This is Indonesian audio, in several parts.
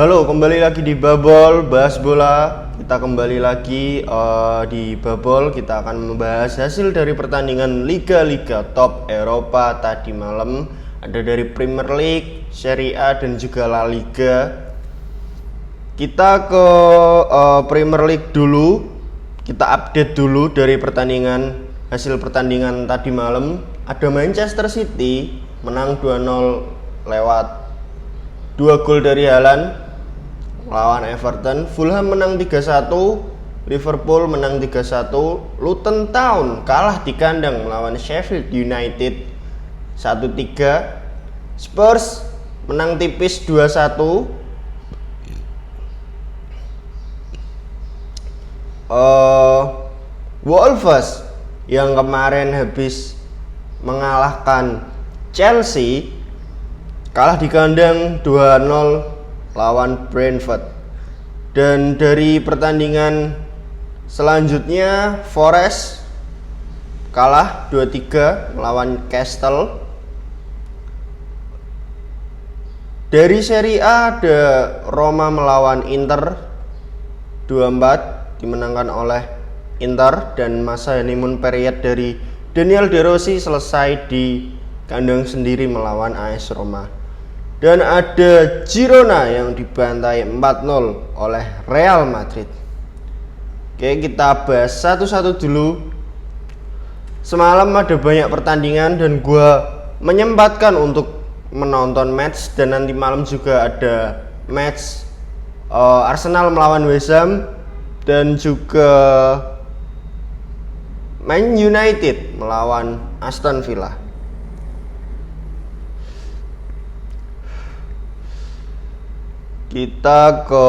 Halo, kembali lagi di Babol Bahas Bola. Kita kembali lagi di Babol. Kita akan membahas hasil dari pertandingan liga-liga top Eropa tadi malam. Ada dari Premier League, Serie A, dan juga La Liga. Kita ke Premier League dulu. Kita update dulu dari hasil pertandingan tadi malam. Ada Manchester City menang 2-0 lewat 2 gol dari Haaland lawan Everton. Fulham menang 3-1, Liverpool menang 3-1, Luton Town kalah di kandang melawan Sheffield United 1-3. Spurs menang tipis 2-1. Wolves yang kemarin habis mengalahkan Chelsea kalah di kandang 2-0 lawan Brentford. Dan dari pertandingan selanjutnya Forest kalah 2-3 melawan Castle. Dari Serie A ada Roma melawan Inter 2-4 dimenangkan oleh Inter, dan masa honeymoon period dari Daniel De Rossi selesai di kandang sendiri melawan AS Roma. Dan ada Girona yang dibantai 4-0 oleh Real Madrid. Oke, kita bahas satu-satu dulu. Semalam ada banyak pertandingan dan gue menyempatkan untuk menonton match, dan nanti malam juga ada match Arsenal melawan West Ham dan juga Man United melawan Aston Villa. Kita ke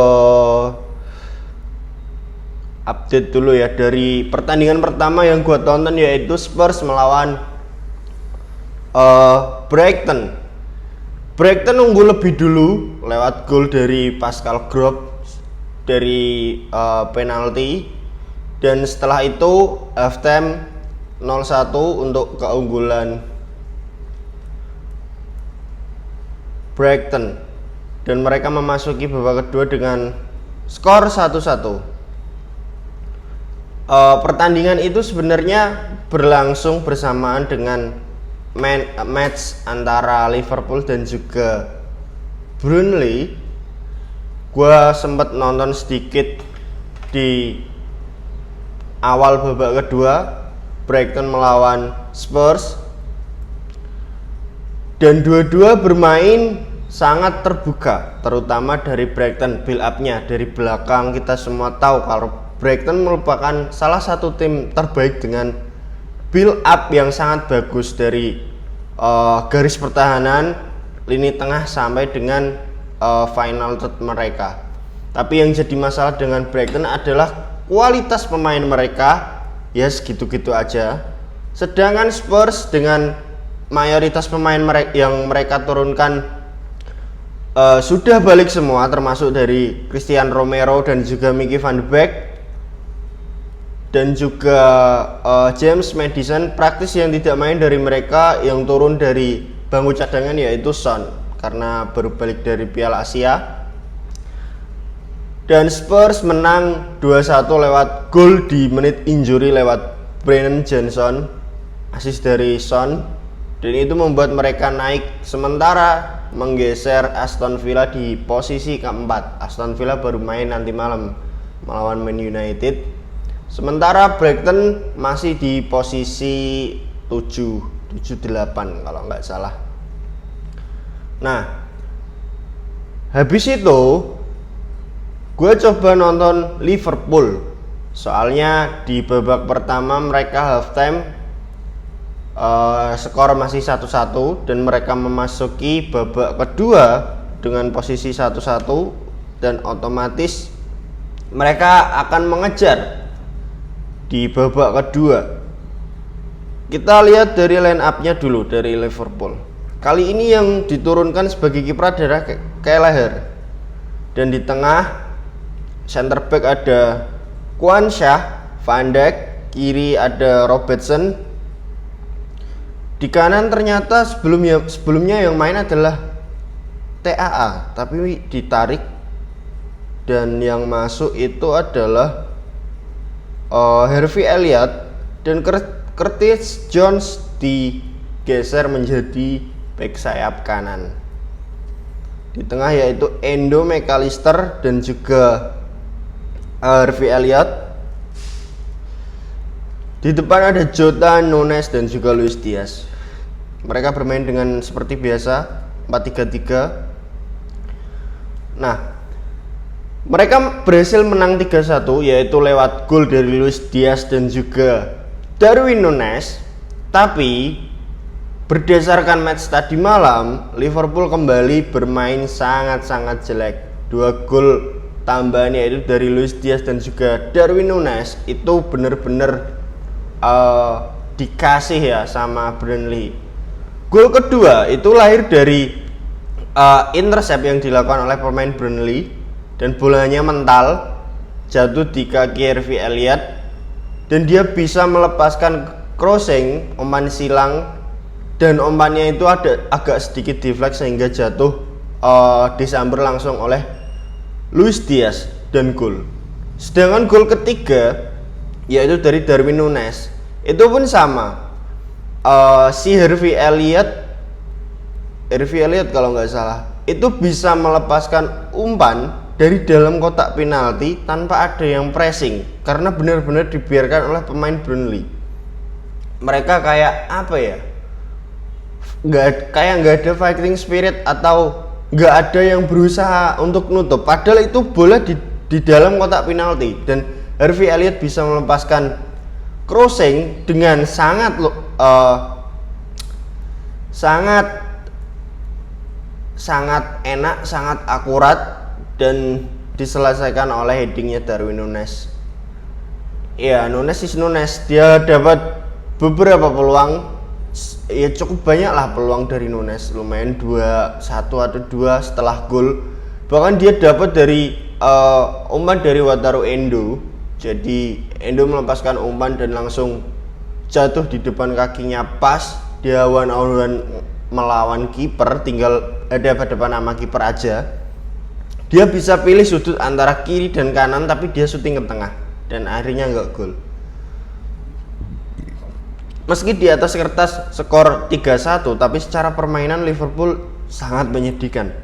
update dulu ya dari pertandingan pertama yang gue tonton, yaitu Spurs melawan Brighton. Brighton unggul lebih dulu lewat gol dari Pascal Gross dari penalti, dan setelah itu halftime 0-1 untuk keunggulan Brighton, dan mereka memasuki babak kedua dengan skor 1-1. Pertandingan itu sebenarnya berlangsung bersamaan dengan match antara Liverpool dan juga Burnley. Gua sempat nonton sedikit di awal babak kedua Brighton melawan Spurs, dan dua-dua bermain sangat terbuka, terutama dari Brighton. Build up-nya dari belakang, kita semua tahu kalau Brighton merupakan salah satu tim terbaik dengan build up yang sangat bagus dari garis pertahanan, lini tengah sampai dengan final third mereka. Tapi yang jadi masalah dengan Brighton adalah kualitas pemain mereka ya segitu-gitu aja. Sedangkan Spurs dengan mayoritas pemain yang mereka turunkan sudah balik semua, termasuk dari Christian Romero dan juga Mickey van de Beek dan juga James Maddison. Praktis yang tidak main dari mereka yang turun dari bangku cadangan yaitu Son, karena baru balik dari Piala Asia. Dan Spurs menang 2-1 lewat gol di menit injury lewat Brennan Johnson, assist dari Son, dan itu membuat mereka naik sementara menggeser Aston Villa di posisi keempat. Aston Villa baru main nanti malam melawan Man United, sementara Brighton masih di posisi 7-8 kalau nggak salah. Nah, habis itu gue coba nonton Liverpool, soalnya di babak pertama mereka halftime skor masih 1-1, dan mereka memasuki babak kedua dengan posisi 1-1, dan otomatis mereka akan mengejar di babak kedua. Kita lihat dari line up-nya dulu dari Liverpool. Kali ini yang diturunkan sebagai kiper adalah Kelleher, dan di tengah center back ada Quansah, Van Dijk, kiri ada Robertson. Di kanan ternyata sebelumnya yang main adalah TAA, tapi ditarik dan yang masuk itu adalah Harvey Elliott dan Curtis Jones digeser menjadi back sayap kanan. Di tengah yaitu Endo McAllister dan juga Harvey Elliott. Di depan ada Jota, Nunes dan juga Luis Diaz. Mereka bermain dengan seperti biasa 4-3-3. Nah, mereka berhasil menang 3-1 yaitu lewat gol dari Luis Diaz dan juga Darwin Nunes. Tapi berdasarkan match tadi malam, Liverpool kembali bermain sangat-sangat jelek. 2 gol tambahan yaitu dari Luis Diaz dan juga Darwin Nunes itu benar-benar dikasih ya sama Burnley. Gol kedua itu lahir dari intercept yang dilakukan oleh pemain Burnley dan bolanya mental jatuh di kaki Harvey Elliott dan dia bisa melepaskan crossing umpan silang. Dan umpannya itu agak sedikit deflect sehingga jatuh disamber langsung oleh Luis Diaz dan gol. Sedangkan gol ketiga yaitu dari Darwin Nunes itu pun sama. Si Harvey Elliott kalau nggak salah itu bisa melepaskan umpan dari dalam kotak penalti tanpa ada yang pressing karena benar-benar dibiarkan oleh pemain Burnley. Mereka kayak apa ya? Nggak ada fighting spirit atau nggak ada yang berusaha untuk nutup, padahal itu bola di dalam kotak penalti dan Harvey Elliott bisa melepaskan crossing dengan sangat enak, sangat akurat dan diselesaikan oleh headingnya Darwin Nunes. Ya, Nunes dia dapat beberapa peluang. Ya cukup banyak lah peluang dari Nunes, lumayan 2-1 atau 2 setelah gol. Bahkan dia dapat dari umpan dari Wataru Endo. Jadi Endo melepaskan umpan dan langsung jatuh di depan kakinya pas dia awan-awan melawan kiper, tinggal ada depan nama kiper aja. Dia bisa pilih sudut antara kiri dan kanan tapi dia syuting ke tengah dan akhirnya nggak gol. Meski di atas kertas skor 3-1, tapi secara permainan Liverpool sangat menyedihkan.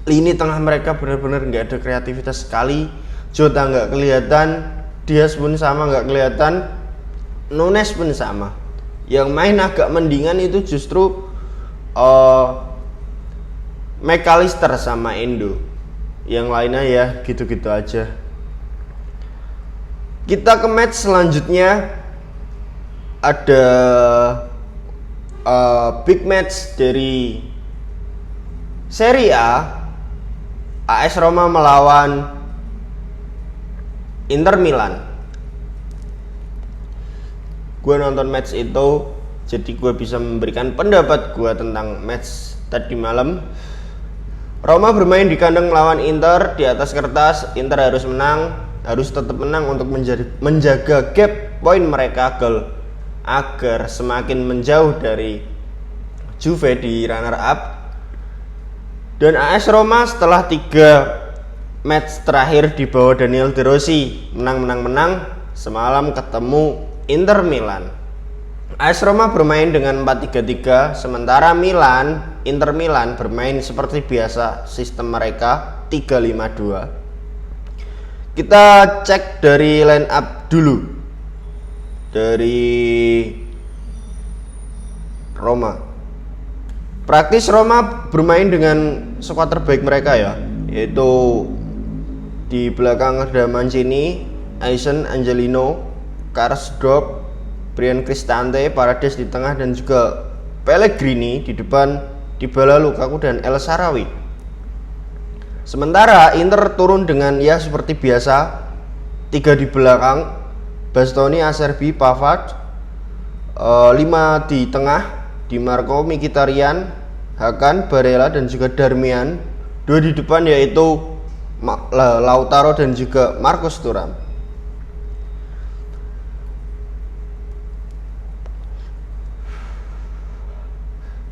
Lini tengah mereka benar-benar nggak ada kreativitas sekali. Jota nggak kelihatan, Diaz pun sama nggak kelihatan, Nunes pun sama. Yang main agak mendingan itu justru McAllister sama Endo. Yang lainnya ya gitu-gitu aja. Kita ke match selanjutnya. Ada big match dari Serie A. AS Roma melawan Inter Milan. Gue nonton match itu, jadi gue bisa memberikan pendapat gue tentang match tadi malam. Roma bermain di kandang melawan Inter. Di atas kertas Inter harus menang, harus tetap menang untuk menjaga gap poin mereka agar semakin menjauh dari Juve di runner up. Dan AS Roma setelah 3 match terakhir di bawah Daniel De Rossi menang semalam ketemu Inter Milan. AS Roma bermain dengan 4-3-3, sementara Inter Milan bermain seperti biasa, sistem mereka 3-5-2. Kita cek dari line up dulu. Dari Roma, praktis Roma bermain dengan skuad terbaik mereka ya, yaitu di belakang ada Mancini, Aisen, Angelino, Karsdorp, Brian Cristante, Paredes di tengah dan juga Pellegrini di depan, Dybala, Lukaku dan El Shaarawy. Sementara Inter turun dengan ya seperti biasa, 3 di belakang, Bastoni, Acerbi, Pavard, 5 di tengah, Di Marco, Mkhitaryan, Hakan, Barella dan juga Darmian. 2 di depan yaitu Lautaro dan juga Marcus Thuram.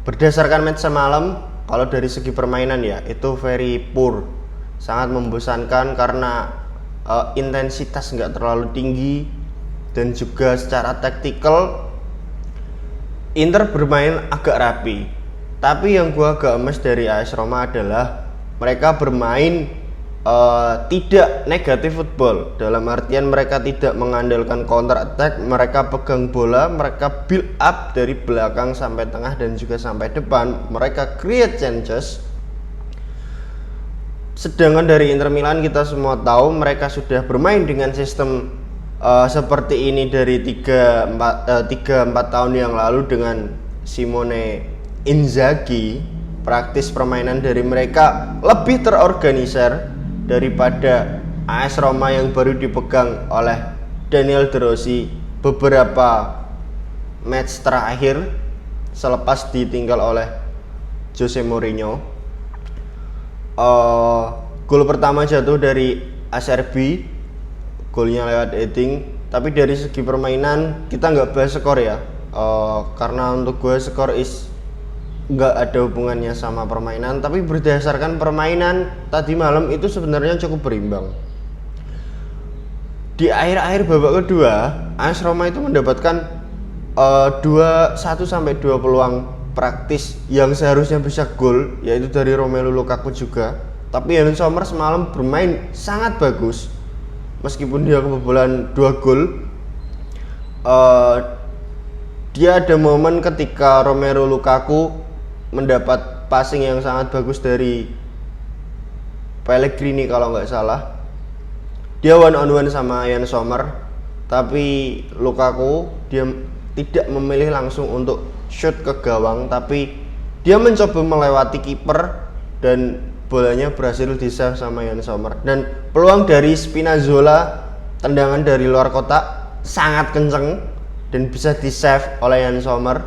Berdasarkan match semalam, kalau dari segi permainan ya itu very poor. sangat membosankan karena intensitas nggak terlalu tinggi, dan juga secara taktikal Inter bermain agak rapi. Tapi yang gua agak emes dari AS Roma adalah mereka bermain tidak negatif football, dalam artian mereka tidak mengandalkan counter attack, mereka pegang bola, mereka build up dari belakang sampai tengah dan juga sampai depan, mereka create chances. Sedangkan dari Inter Milan kita semua tahu mereka sudah bermain dengan sistem seperti ini dari 3-4 tahun yang lalu dengan Simone Inzaghi. Praktis permainan dari mereka lebih terorganisir daripada AS Roma yang baru dipegang oleh Daniel De Rossi beberapa match terakhir selepas ditinggal oleh Jose Mourinho. Gol pertama jatuh dari Acerbi, golnya lewat heading. Tapi dari segi permainan kita nggak bahas skor ya, karena untuk gue skor nggak ada hubungannya sama permainan. Tapi berdasarkan permainan tadi malam itu sebenarnya cukup berimbang. Di akhir-akhir babak kedua AS Roma itu mendapatkan 1-2 peluang praktis yang seharusnya bisa gol, yaitu dari Romelu Lukaku juga. Tapi Yann Sommer semalam bermain sangat bagus, meskipun dia kebobolan 2 gol. Dia ada momen ketika Romelu Lukaku mendapat passing yang sangat bagus dari Pellegrini kalau nggak salah. Dia one on one sama Yann Sommer, tapi Lukaku dia tidak memilih langsung untuk shoot ke gawang, tapi dia mencoba melewati kiper dan bolanya berhasil di-save sama Yann Sommer. Dan peluang dari Spinazzola, tendangan dari luar kotak sangat kenceng dan bisa di-save oleh Yann Sommer.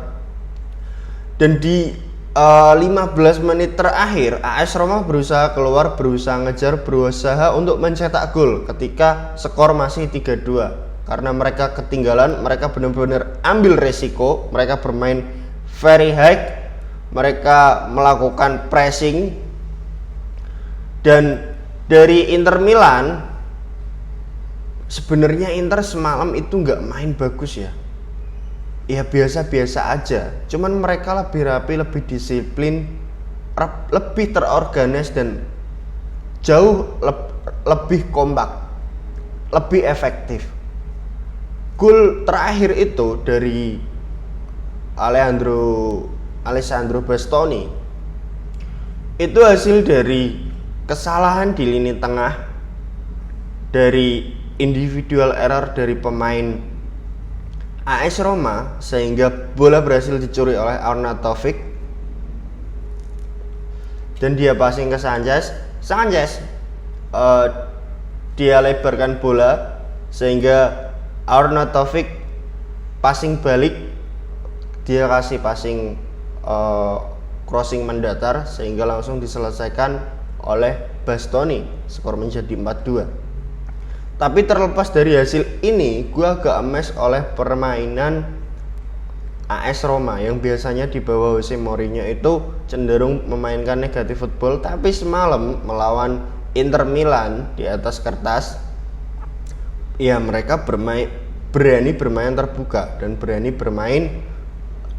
Dan di 15 menit terakhir AS Roma berusaha keluar, berusaha ngejar, berusaha untuk mencetak gol ketika skor masih 3-2. Karena mereka ketinggalan, mereka benar-benar ambil resiko, mereka bermain very high, mereka melakukan pressing. Dan dari Inter Milan, sebenarnya Inter semalam itu nggak main bagus ya. Ya biasa-biasa aja, cuman mereka lebih rapi, lebih disiplin, lebih terorganize dan jauh lebih kompak, lebih efektif. Gol terakhir itu dari Alessandro Bastoni itu hasil dari kesalahan di lini tengah, dari individual error dari pemain AS Roma, sehingga bola berhasil dicuri oleh Arnautovic dan dia passing ke Sanchez. Dia lebarkan bola sehingga Arnautovic passing balik, dia kasih passing crossing mendatar sehingga langsung diselesaikan oleh Bastoni. Skor menjadi 4-2. Tapi terlepas dari hasil ini, gue agak emes oleh permainan AS Roma yang biasanya di bawah Jose Mourinho itu cenderung memainkan negatif football. Tapi semalam melawan Inter Milan di atas kertas, ya mereka berani bermain terbuka dan berani bermain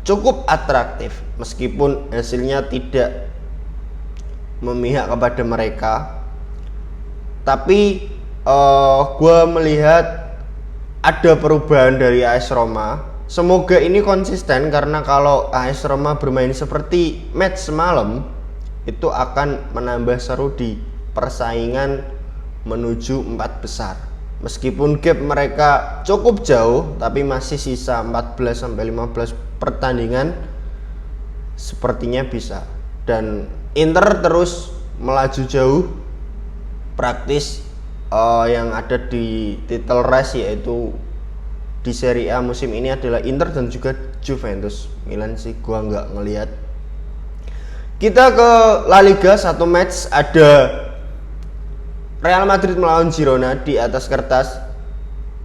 cukup atraktif, meskipun hasilnya tidak memihak kepada mereka. Tapi gue melihat ada perubahan dari AS Roma. Semoga ini konsisten, karena kalau AS Roma bermain seperti match semalam itu akan menambah seru di persaingan menuju 4 besar. Meskipun gap mereka cukup jauh, tapi masih sisa 14-15 pertandingan, sepertinya bisa. Dan Inter terus melaju jauh, praktis yang ada di title race, yaitu di Serie A musim ini adalah Inter dan juga Juventus. Milan sih gua nggak ngelihat. Kita ke La Liga, satu match ada Real Madrid melawan Girona. Di atas kertas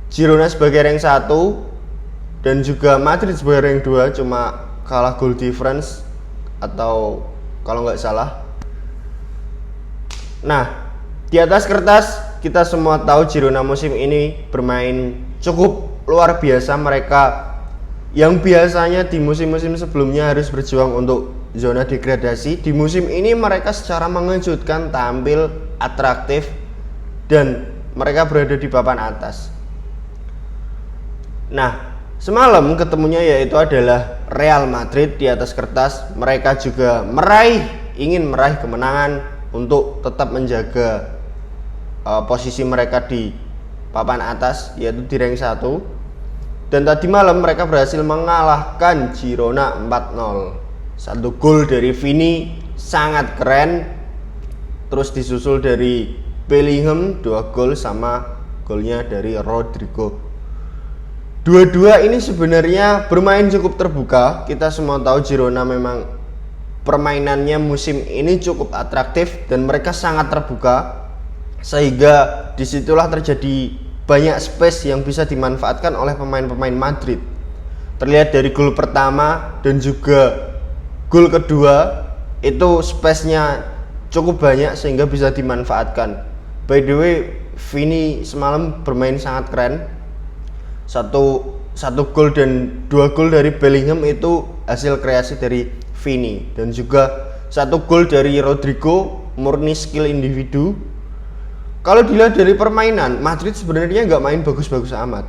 Girona sebagai rank 1 dan juga Madrid sebagai rank 2, cuma kalah goal difference atau kalau nggak salah. Nah, Di atas kertas kita semua tahu Girona musim ini bermain cukup luar biasa. Mereka yang biasanya di musim-musim sebelumnya harus berjuang untuk zona degradasi, di musim ini mereka secara mengejutkan tampil atraktif dan mereka berada di papan atas. Nah, semalam ketemunya yaitu adalah Real Madrid. Di atas kertas mereka juga ingin meraih kemenangan untuk tetap menjaga posisi mereka di papan atas, yaitu di rank 1. Dan tadi malam mereka berhasil mengalahkan Girona 4-0. 1 gol dari Vini sangat keren, terus disusul dari Bellingham 2 gol sama golnya dari Rodrigo. Dua-dua ini sebenarnya bermain cukup terbuka. Kita semua tahu Girona memang permainannya musim ini cukup atraktif dan mereka sangat terbuka, sehingga disitulah terjadi banyak space yang bisa dimanfaatkan oleh pemain-pemain Madrid. Terlihat dari gol pertama dan juga gol kedua itu space-nya cukup banyak sehingga bisa dimanfaatkan. By the way, Vini semalam bermain sangat keren. Satu gol dan 2 gol dari Bellingham itu hasil kreasi dari Vini, dan juga 1 gol dari Rodrigo murni skill individu. Kalau dilihat dari permainan, Madrid sebenarnya nggak main bagus-bagus amat,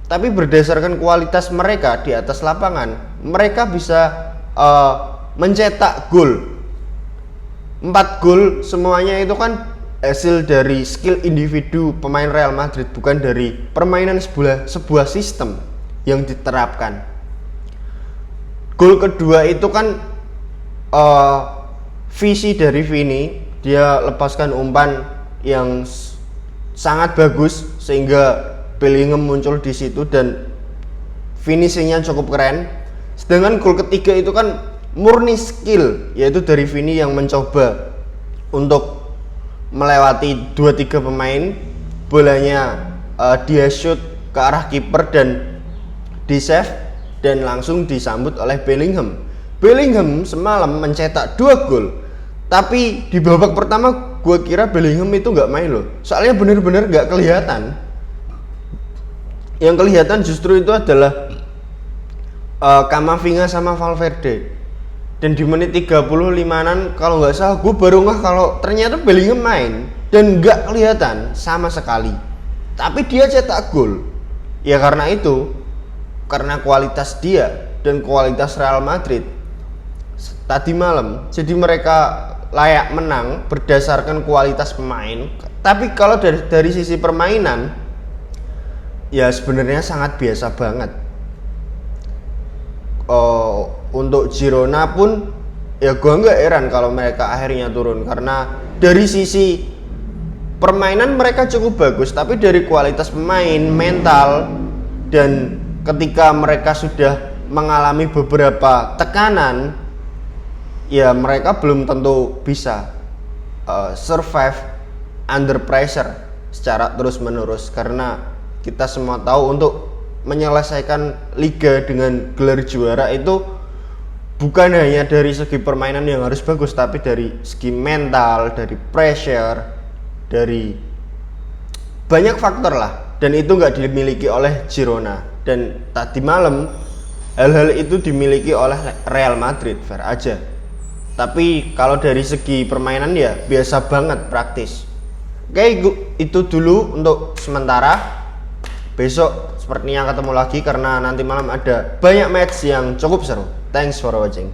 tapi berdasarkan kualitas mereka di atas lapangan, mereka bisa mencetak gol. 4 gol semuanya itu kan hasil dari skill individu pemain Real Madrid, bukan dari permainan sebuah sistem yang diterapkan. Gol kedua itu kan visi dari Vini, dia lepaskan umpan yang sangat bagus sehingga Bellingham muncul di situ dan finishingnya cukup keren. Sedangkan gol ketiga itu kan murni skill, yaitu dari Vini yang mencoba untuk melewati 2-3 pemain, bolanya dia shoot ke arah kiper dan di save dan langsung disambut oleh Bellingham. Bellingham semalam mencetak 2 gol, tapi di babak pertama gue kira Bellingham itu nggak main loh, soalnya bener-bener nggak kelihatan. Yang kelihatan justru itu adalah Camavinga sama Valverde. Dan di menit 35an kalau nggak salah, gue baru ngeh kalau ternyata Bellingham main dan nggak kelihatan sama sekali, tapi dia cetak gol. Ya karena itu, karena kualitas dia dan kualitas Real Madrid tadi malam, jadi mereka layak menang berdasarkan kualitas pemain. Tapi kalau dari sisi permainan, ya sebenarnya sangat biasa banget. Untuk Girona pun ya gue nggak heran kalau mereka akhirnya turun, karena dari sisi permainan mereka cukup bagus, tapi dari kualitas pemain, mental, dan ketika mereka sudah mengalami beberapa tekanan, ya mereka belum tentu bisa survive under pressure secara terus menerus. Karena kita semua tahu untuk menyelesaikan liga dengan gelar juara itu bukan hanya dari segi permainan yang harus bagus, tapi dari segi mental, dari pressure, dari banyak faktor lah, dan itu nggak dimiliki oleh Girona. Dan tadi malam hal-hal itu dimiliki oleh Real Madrid, fair aja. Tapi kalau dari segi permainan ya biasa banget, praktis. Oke, itu dulu untuk sementara. Besok sepertinya ketemu lagi karena nanti malam ada banyak match yang cukup seru. Thanks for watching.